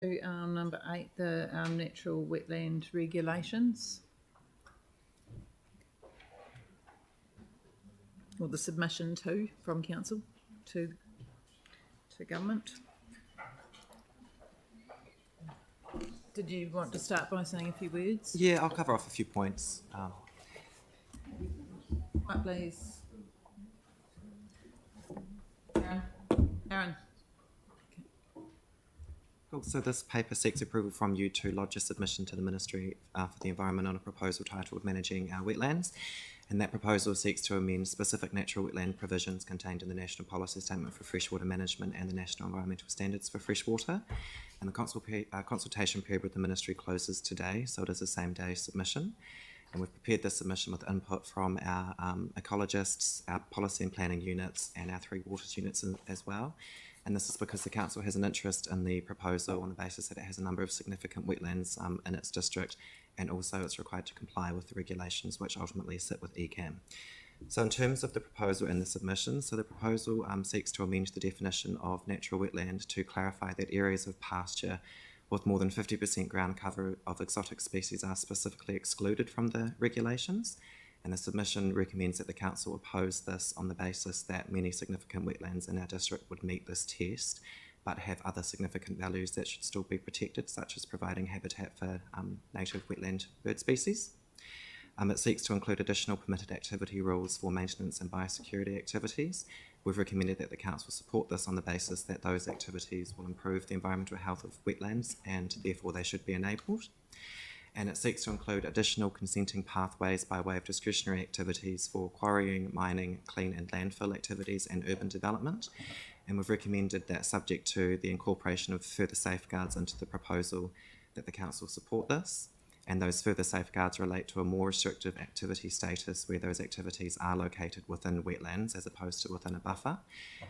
Number 8, the natural wetland regulations, or the submission from council to government. Did you want to start by saying a few words? Yeah, I'll cover off a few points. Right, please. Aaron. Cool. So this paper seeks approval from you to lodge a submission to the Ministry for the Environment on a proposal titled Managing Our Wetlands. And that proposal seeks to amend specific natural wetland provisions contained in the National Policy Statement for Freshwater Management and the National Environmental Standards for Freshwater. And the consultation period with the Ministry closes today, so it is a same-day submission. And we've prepared this submission with input from our ecologists, our policy and planning units, and our 3 waters units as well. And this is because the council has an interest in the proposal on the basis that it has a number of significant wetlands in its district, and also it's required to comply with the regulations which ultimately sit with ECAM. So in terms of the proposal and the submission, so the proposal seeks to amend the definition of natural wetland to clarify that areas of pasture with more than 50% ground cover of exotic species are specifically excluded from the regulations. And the submission recommends that the council oppose this on the basis that many significant wetlands in our district would meet this test, but have other significant values that should still be protected, such as providing habitat for native wetland bird species. It seeks to include additional permitted activity rules for maintenance and biosecurity activities. We've recommended that the council support this on the basis that those activities will improve the environmental health of wetlands and therefore they should be enabled. And it seeks to include additional consenting pathways by way of discretionary activities for quarrying, mining, clean and landfill activities and urban development. And we've recommended that, subject to the incorporation of further safeguards into the proposal, that the council support this. And those further safeguards relate to a more restrictive activity status where those activities are located within wetlands as opposed to within a buffer,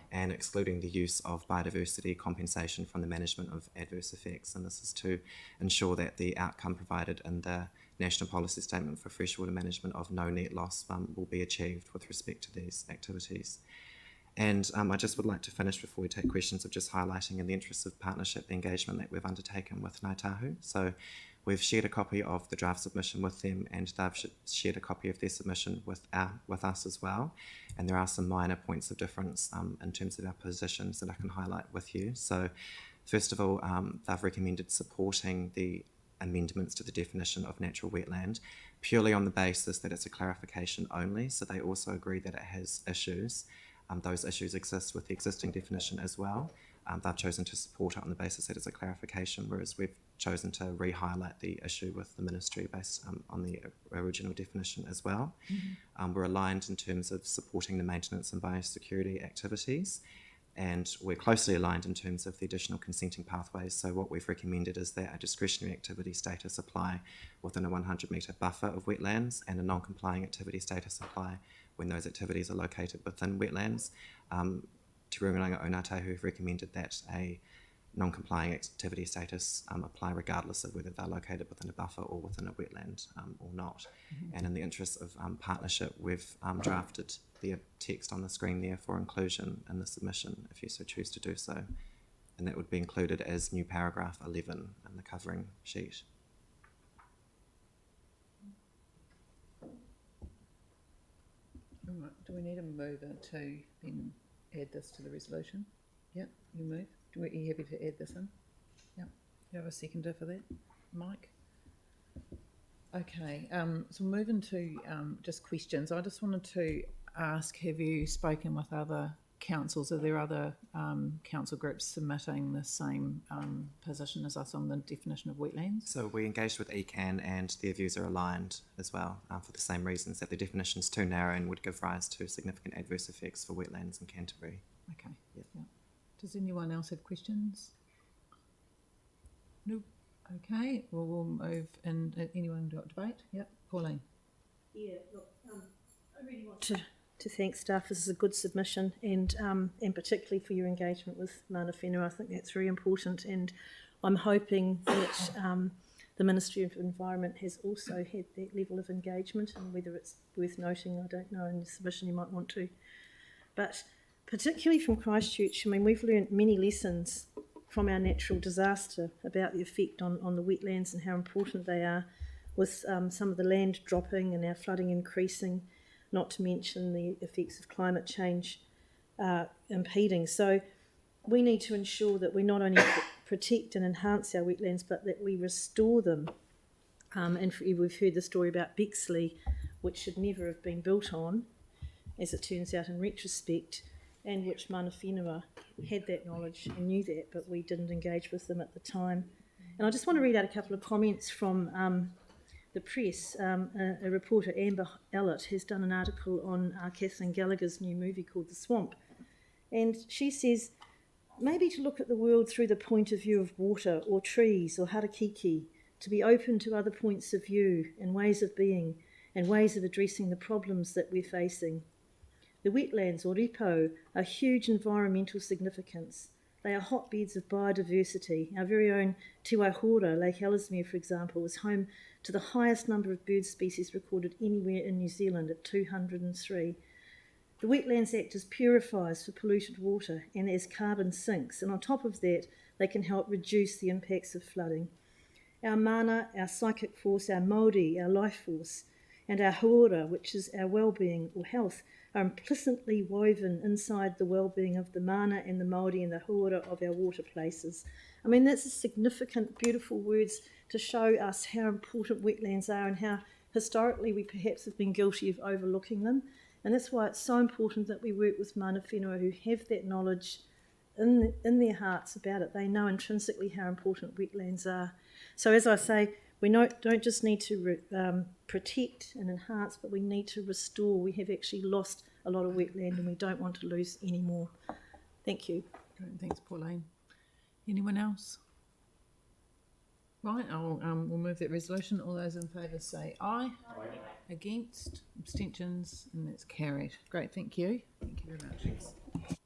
and excluding the use of biodiversity compensation from the management of adverse effects. And this is to ensure that the outcome provided in the National Policy Statement for Freshwater Management of no net loss will be achieved with respect to these activities. And I just would like to finish before we take questions of just highlighting, in the interest of partnership, the engagement that we've undertaken with Ngāi Tahu. So we've shared a copy of the draft submission with them, and they've shared a copy of their submission with us as well. And there are some minor points of difference in terms of our positions that I can highlight with you. So first of all, they've recommended supporting the amendments to the definition of natural wetland purely on the basis that it's a clarification only. So they also agree that it has issues. Those issues exist with the existing definition as well. They've chosen to support it on the basis that it's a clarification, whereas we've chosen to re-highlight the issue with the ministry based on the original definition as well. Mm-hmm. We're aligned in terms of supporting the maintenance and biosecurity activities, and we're closely aligned in terms of the additional consenting pathways. So what we've recommended is that a discretionary activity status apply within a 100-metre buffer of wetlands, and a non-complying activity status apply when those activities are located within wetlands. Te Rūngaranga o Ngāi Tahu have recommended that a non-complying activity status apply regardless of whether they're located within a buffer or within a wetland or not. Mm-hmm. And in the interest of partnership, we've drafted the text on the screen there for inclusion in the submission, if you so choose to do so. And that would be included as new paragraph 11 in the covering sheet. Right. Do we need a mover to then add this to the resolution? Yeah, you move. Are you happy to add this in? Yeah. You have a seconder for that, Mike? Okay, so moving to just questions. I just wanted to ask, have you spoken with other councils? Are there other council groups submitting the same position as us on the definition of wetlands? So we engaged with ECAN, and their views are aligned as well for the same reasons, that the definition is too narrow and would give rise to significant adverse effects for wetlands in Canterbury. Okay. Yep. Yeah. Does anyone else have questions? Nope. Okay, well, we'll move in. Anyone got debate? Yep. Pauline. Yeah, look, I really want to thank staff. This is a good submission, and particularly for your engagement with Mana Whenua. I think that's very important, and I'm hoping that the Ministry of Environment has also had that level of engagement, and whether it's worth noting, I don't know, in the submission you might want to. But particularly from Christchurch, I mean, we've learned many lessons from our natural disaster about the effect on the wetlands and how important they are, with some of the land dropping and our flooding increasing, not to mention the effects of climate change impeding. So we need to ensure that we not only protect and enhance our wetlands, but that we restore them. And we've heard the story about Bexley, which should never have been built on, as it turns out in retrospect, and which mana whenua had that knowledge and knew that, but we didn't engage with them at the time. And I just want to read out a couple of comments from the press. A reporter, Amber Ellett, has done an article on Kathleen Gallagher's new movie called The Swamp. And she says, maybe to look at the world through the point of view of water or trees or harakiki, to be open to other points of view and ways of being and ways of addressing the problems that we're facing. The wetlands, or ripo, are huge environmental significance. They are hotbeds of biodiversity. Our very own Te Waihora, Lake Ellesmere, for example, is home to the highest number of bird species recorded anywhere in New Zealand at 203. The Wetlands act as purifiers for polluted water and as carbon sinks, and on top of that, they can help reduce the impacts of flooding. Our mana, our psychic force, our mauri, our life force, and our hauora, which is our well-being or health, are implicitly woven inside the well-being of the mana and the mauri and the hauora of our water places. I mean, that's a significant, beautiful words to show us how important wetlands are and how historically we perhaps have been guilty of overlooking them. And that's why it's so important that we work with mana whenua who have that knowledge in their hearts about it. They know intrinsically how important wetlands are. So as I say, we don't just need to protect and enhance, but we need to restore. We have actually lost a lot of wetland and we don't want to lose any more. Thank you. Great, thanks, Pauline. Anyone else? Right, we'll move that resolution. All those in favour say aye. Aye. Against, abstentions, and that's carried. Great, thank you. Thank you very much.